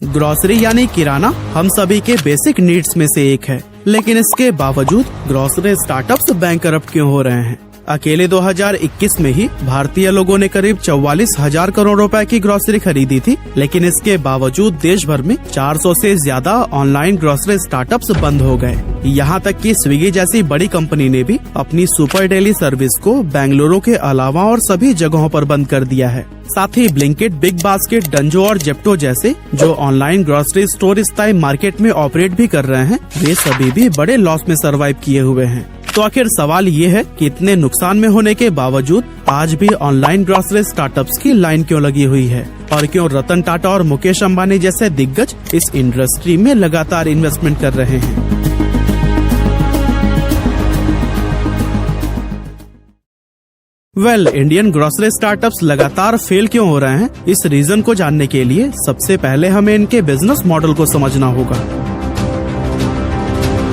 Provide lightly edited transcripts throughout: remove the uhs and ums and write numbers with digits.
Grocery यानी किराना हम सभी के बेसिक नीड्स में से एक है, लेकिन इसके बावजूद ग्रोसरी स्टार्टअप्स बैंकरप्ट क्यों हो रहे हैं? अकेले 2021 में ही भारतीय लोगों ने करीब 44,000 करोड़ रुपए की ग्रोसरी खरीदी थी, लेकिन इसके बावजूद देश भर में 400 से ज्यादा ऑनलाइन ग्रोसरी स्टार्टअप्स बंद हो गए। यहाँ तक कि स्विगी जैसी बड़ी कंपनी ने भी अपनी सुपर डेली सर्विस को बेंगलुरु के अलावा और सभी जगहों पर बंद कर दिया है। साथ ही ब्लिंकिट, बिग बास्केट, डंजो और जेप्टो जैसे जो ऑनलाइन ग्रोसरी स्टोर इस टाइम मार्केट में ऑपरेट भी कर रहे हैं, वे सभी भी बड़े लॉस में सर्वाइव किए हुए हैं। तो आखिर सवाल ये है कि इतने नुकसान में होने के बावजूद आज भी ऑनलाइन ग्रोसरी स्टार्टअप्स की लाइन क्यों लगी हुई है, और क्यों रतन टाटा और मुकेश अंबानी जैसे दिग्गज इस इंडस्ट्री में लगातार इन्वेस्टमेंट कर रहे हैं। इंडियन ग्रोसरी स्टार्टअप्स लगातार फेल क्यों हो रहे हैं, इस रीजन को जानने के लिए सबसे पहले हमें इनके बिजनेस मॉडल को समझना होगा।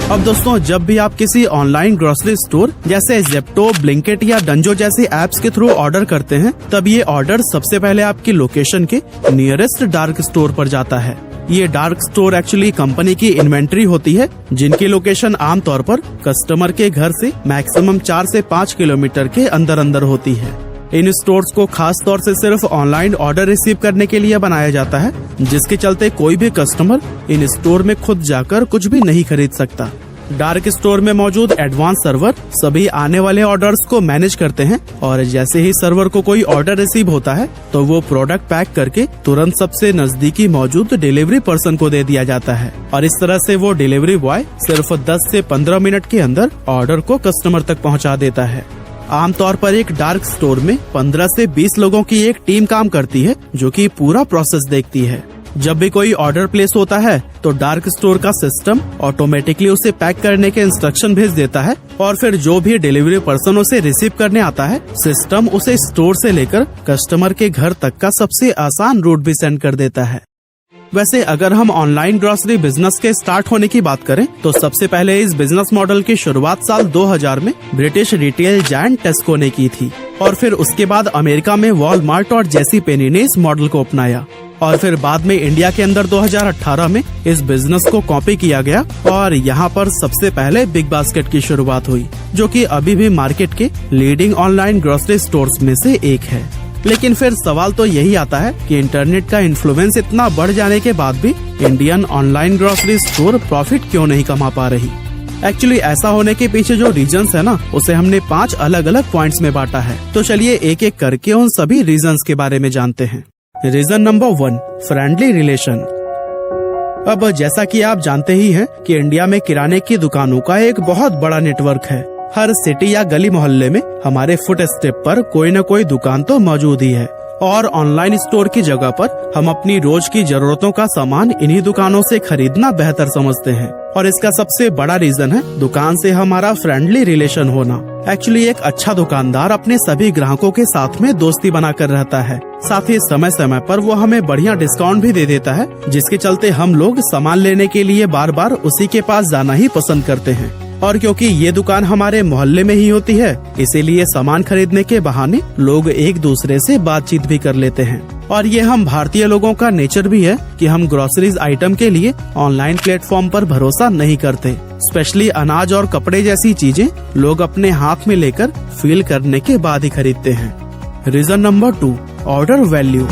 अब दोस्तों, जब भी आप किसी ऑनलाइन ग्रोसरी स्टोर जैसे जेप्टो, ब्लिंकिट या डंजो जैसे ऐप्स के थ्रू ऑर्डर करते हैं, तब ये ऑर्डर सबसे पहले आपकी लोकेशन के नियरेस्ट डार्क स्टोर पर जाता है। ये डार्क स्टोर एक्चुअली कंपनी की इन्वेंट्री होती है, जिनकी लोकेशन आमतौर पर कस्टमर के घर से मैक्सिमम 4 से 5 किलोमीटर के अंदर अंदर होती है। इन स्टोर्स को खास तौर से सिर्फ ऑनलाइन ऑर्डर रिसीव करने के लिए बनाया जाता है, जिसके चलते कोई भी कस्टमर इन स्टोर में खुद जाकर कुछ भी नहीं खरीद सकता। डार्क स्टोर में मौजूद एडवांस सर्वर सभी आने वाले ऑर्डर्स को मैनेज करते हैं, और जैसे ही सर्वर को कोई ऑर्डर रिसीव होता है तो वो प्रोडक्ट पैक करके तुरंत सबसे नजदीकी मौजूद डिलीवरी पर्सन को दे दिया जाता है, और इस तरह से वो डिलीवरी बॉय सिर्फ 10 से 15 मिनट के अंदर ऑर्डर को कस्टमर तक पहुंचा देता है। आमतौर पर एक डार्क स्टोर में 15 से 20 लोगों की एक टीम काम करती है, जो कि पूरा प्रोसेस देखती है। जब भी कोई ऑर्डर प्लेस होता है तो डार्क स्टोर का सिस्टम ऑटोमेटिकली उसे पैक करने के इंस्ट्रक्शन भेज देता है, और फिर जो भी डिलीवरी पर्सन उसे रिसीव करने आता है, सिस्टम उसे स्टोर से लेकर कस्टमर के घर तक का सबसे आसान रूट भी सेंड कर देता है। वैसे अगर हम ऑनलाइन ग्रोसरी बिजनेस के स्टार्ट होने की बात करें तो सबसे पहले इस बिजनेस मॉडल की शुरुआत साल 2000 में ब्रिटिश रिटेल जायंट टेस्को ने की थी, और फिर उसके बाद अमेरिका में वॉलमार्ट और जेसी पेनी ने इस मॉडल को अपनाया, और फिर बाद में इंडिया के अंदर 2018 में इस बिजनेस को कॉपी किया गया, और यहाँ पर सबसे पहले बिग बास्केट की शुरुआत हुई, जो कि अभी भी मार्केट के लीडिंग ऑनलाइन ग्रोसरी स्टोर्स में से एक है। लेकिन फिर सवाल तो यही आता है कि इंटरनेट का इन्फ्लुएंस इतना बढ़ जाने के बाद भी Indian online grocery store profit क्यों नहीं कमा पा रही। एक्चुअली ऐसा होने के पीछे जो रीजंस है ना, उसे हमने 5 अलग अलग पॉइंट्स में बांटा है। तो चलिए एक एक करके उन सभी रीजंस के बारे में जानते हैं। Reason number 1, friendly relation. अब जैसा कि आप जानते ही हैं कि इंडिया में किराने की दुकानों का एक बहुत बड़ा नेटवर्क है। हर सिटी या गली मोहल्ले में हमारे फुट स्टेप पर कोई न कोई दुकान तो मौजूद ही है, और ऑनलाइन स्टोर की जगह पर हम अपनी रोज की जरूरतों का सामान इन्हीं दुकानों से खरीदना बेहतर समझते हैं। और इसका सबसे बड़ा रीजन है दुकान से हमारा फ्रेंडली रिलेशन होना। एक्चुअली एक अच्छा दुकानदार अपने सभी ग्राहकों के साथ में दोस्ती बनाकर रहता है, साथ ही समय समय पर वो हमें बढ़िया डिस्काउंट भी दे देता है, जिसके चलते हम लोग सामान लेने के लिए बार बार उसी के पास जाना ही पसंद करते हैं। और क्योंकि ये दुकान हमारे मोहल्ले में ही होती है, इसीलिए सामान खरीदने के बहाने लोग एक दूसरे से बातचीत भी कर लेते हैं। और ये हम भारतीय लोगों का नेचर भी है कि हम ग्रोसरीज आइटम के लिए ऑनलाइन प्लेटफॉर्म पर भरोसा नहीं करते। स्पेशली अनाज और कपड़े जैसी चीजें लोग अपने हाथ में लेकर फील करने के बाद ही खरीदते हैं। Reason number 2, order value.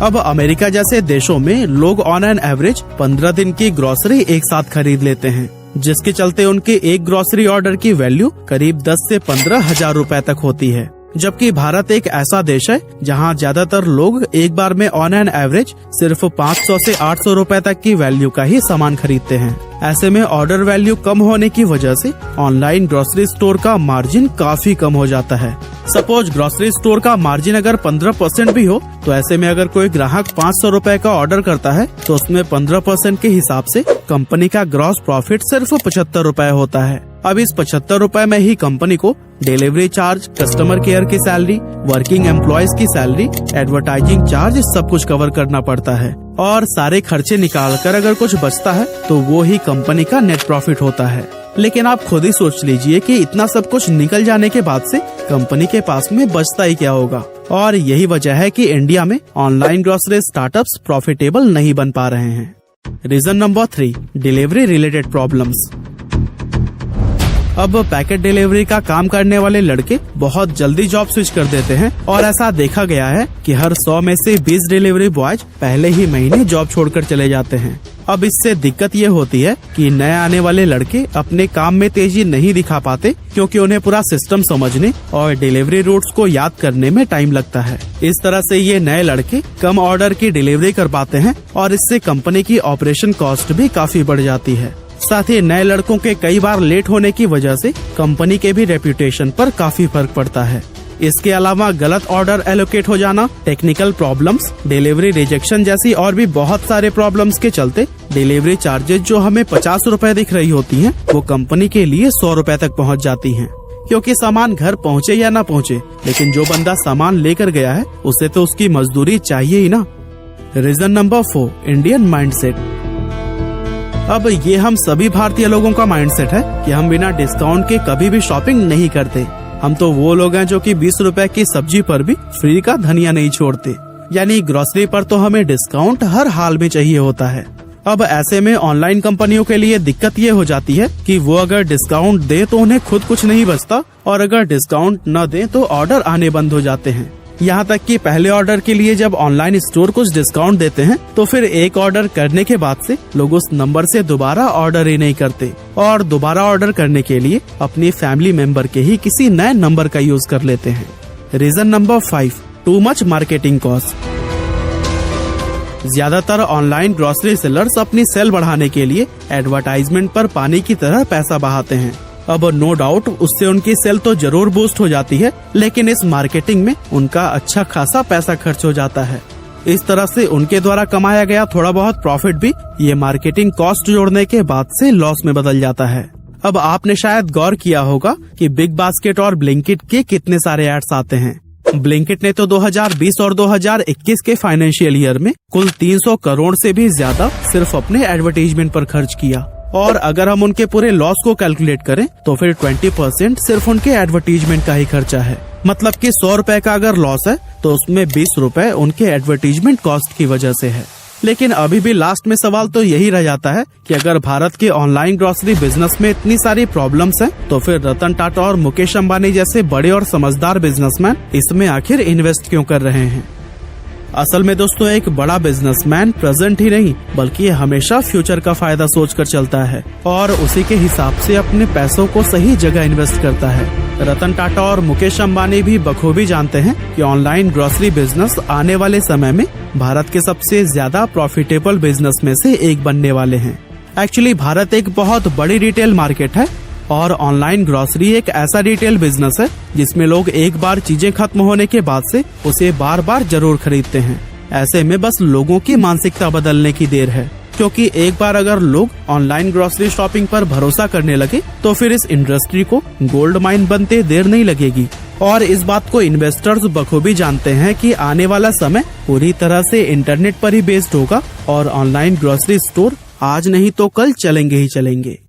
अब अमेरिका जैसे देशों में लोग ऑन एन एवरेज 15 दिन की ग्रोसरी एक साथ खरीद लेते हैं, जिसके चलते उनके एक ग्रोसरी ऑर्डर की वैल्यू करीब 10 से 15 हजार रुपए तक होती है। जबकि भारत एक ऐसा देश है जहां ज्यादातर लोग एक बार में ऑन एन एवरेज सिर्फ 500 से 800 रुपए तक की वैल्यू का ही सामान खरीदते हैं। ऐसे में ऑर्डर वैल्यू कम होने की वजह से ऑनलाइन ग्रोसरी स्टोर का मार्जिन काफी कम हो जाता है। सपोज ग्रोसरी स्टोर का मार्जिन अगर 15% भी हो, तो ऐसे में अगर कोई ग्राहक 500 रुपए का ऑर्डर करता है तो उसमें 15% के हिसाब से कंपनी का ग्रॉस प्रॉफिट सिर्फ 75 रुपए होता है। अब इस 75 रुपए में ही कंपनी को डिलीवरी चार्ज, कस्टमर केयर की सैलरी, वर्किंग एम्प्लॉयज की सैलरी, एडवर्टाइजिंग चार्ज सब कुछ कवर करना पड़ता है, और सारे खर्चे निकालकर अगर कुछ बचता है तो वो ही कंपनी का नेट प्रॉफिट होता है। लेकिन आप खुद ही सोच लीजिए कि इतना सब कुछ निकल जाने के बाद से कंपनी के पास में बचता ही क्या होगा। और यही वजह है कि इंडिया में ऑनलाइन ग्रोसरी स्टार्टअप्स प्रॉफिटेबल नहीं बन पा रहे हैं। Reason number 3, delivery related problems. अब पैकेट डिलीवरी का काम करने वाले लड़के बहुत जल्दी जॉब स्विच कर देते हैं और ऐसा देखा गया है कि हर 100 में से 20 डिलीवरी बॉयज पहले ही महीने जॉब छोड़कर चले जाते हैं। अब इससे दिक्कत ये होती है कि नए आने वाले लड़के अपने काम में तेजी नहीं दिखा पाते क्योंकि उन्हें पूरा सिस्टम समझने और डिलीवरी रूट्स को याद करने में टाइम लगता है। इस तरह से ये नए लड़के कम ऑर्डर की डिलीवरी कर पाते हैं और इससे कंपनी की ऑपरेशन कॉस्ट भी काफी बढ़ जाती है। साथ ही नए लड़कों के कई बार लेट होने की वजह से कंपनी के भी रेप्यूटेशन पर काफी फर्क पड़ता है। इसके अलावा गलत ऑर्डर एलोकेट हो जाना, टेक्निकल प्रॉब्लम्स, डिलीवरी रिजेक्शन जैसी और भी बहुत सारे प्रॉब्लम्स के चलते डिलीवरी चार्जेस जो हमें 50 रुपए दिख रही होती हैं, वो कंपनी के लिए 100 रुपए तक पहुंच जाती हैं। क्योंकि सामान घर पहुंचे या ना पहुंचे, लेकिन जो बंदा सामान लेकर गया है उसे तो उसकी मजदूरी चाहिए ही ना। Reason number 4, Indian mindset. अब ये हम सभी भारतीय लोगों का माइंडसेट है कि हम बिना डिस्काउंट के कभी भी शॉपिंग नहीं करते। हम तो वो लोग हैं जो कि 20 रुपए की सब्जी पर भी फ्री का धनिया नहीं छोड़ते। यानी ग्रोसरी पर तो हमें डिस्काउंट हर हाल में चाहिए होता है। अब ऐसे में ऑनलाइन कंपनियों के लिए दिक्कत ये हो जाती है कि वो अगर डिस्काउंट दे तो उन्हें खुद कुछ नहीं बचता और अगर डिस्काउंट न दे तो ऑर्डर आने बंद हो जाते हैं। यहाँ तक कि पहले ऑर्डर के लिए जब ऑनलाइन स्टोर कुछ डिस्काउंट देते हैं तो फिर एक ऑर्डर करने के बाद से लोग उस नंबर से दोबारा ऑर्डर ही नहीं करते और दोबारा ऑर्डर करने के लिए अपनी फैमिली मेंबर के ही किसी नए नंबर का यूज कर लेते हैं। Reason number 5, too much marketing cost. ज्यादातर ऑनलाइन ग्रोसरी सेलर्स अपनी सेल बढ़ाने के लिए एडवर्टाइजमेंट पर पानी की तरह पैसा बहाते हैं। अब नो डाउट उससे उनकी सेल तो जरूर बूस्ट हो जाती है, लेकिन इस मार्केटिंग में उनका अच्छा खासा पैसा खर्च हो जाता है। इस तरह से उनके द्वारा कमाया गया थोड़ा बहुत प्रॉफिट भी ये मार्केटिंग कॉस्ट जोड़ने के बाद से लॉस में बदल जाता है। अब आपने शायद गौर किया होगा कि बिग बास्केट और ब्लिंकिट के कितने सारे एड्स आते हैं। ब्लिंकिट ने तो 2020 और 2021 के फाइनेंशियल ईयर में कुल 300 करोड़ से भी ज्यादा सिर्फ अपने एडवर्टाइजमेंट पर खर्च किया। और अगर हम उनके पूरे लॉस को कैलकुलेट करें तो फिर 20% सिर्फ उनके एडवर्टाइजमेंट का ही खर्चा है। मतलब कि 100 रुपए का अगर लॉस है तो उसमें 20 रुपए उनके एडवर्टाइजमेंट कॉस्ट की वजह से है। लेकिन अभी भी लास्ट में सवाल तो यही रह जाता है कि अगर भारत के ऑनलाइन ग्रोसरी बिजनेस में इतनी सारी प्रॉब्लम्स हैं, तो फिर रतन टाटा और मुकेश अंबानी जैसे बड़े और समझदार बिजनेसमैन इसमें आखिर इन्वेस्ट क्यों कर रहे हैं। असल में दोस्तों एक बड़ा बिजनेसमैन प्रेजेंट ही नहीं बल्कि हमेशा फ्यूचर का फायदा सोचकर चलता है और उसी के हिसाब से अपने पैसों को सही जगह इन्वेस्ट करता है। रतन टाटा और मुकेश अंबानी भी बखूबी जानते हैं कि ऑनलाइन ग्रोसरी बिजनेस आने वाले समय में भारत के सबसे ज्यादा प्रॉफिटेबल बिजनेस में से एक बनने वाले हैं। एक्चुअली भारत एक बहुत बड़ी रिटेल मार्केट है और ऑनलाइन ग्रोसरी एक ऐसा रिटेल बिजनेस है जिसमें लोग एक बार चीजें खत्म होने के बाद से उसे बार बार जरूर खरीदते हैं। ऐसे में बस लोगों की मानसिकता बदलने की देर है, क्योंकि एक बार अगर लोग ऑनलाइन ग्रोसरी शॉपिंग पर भरोसा करने लगे तो फिर इस इंडस्ट्री को गोल्ड माइन बनते देर नहीं लगेगी। और इस बात को इन्वेस्टर्स बखूबी जानते हैं कि आने वाला समय पूरी तरह से इंटरनेट पर ही बेस्ड होगा और ऑनलाइन ग्रोसरी स्टोर आज नहीं तो कल चलेंगे ही चलेंगे।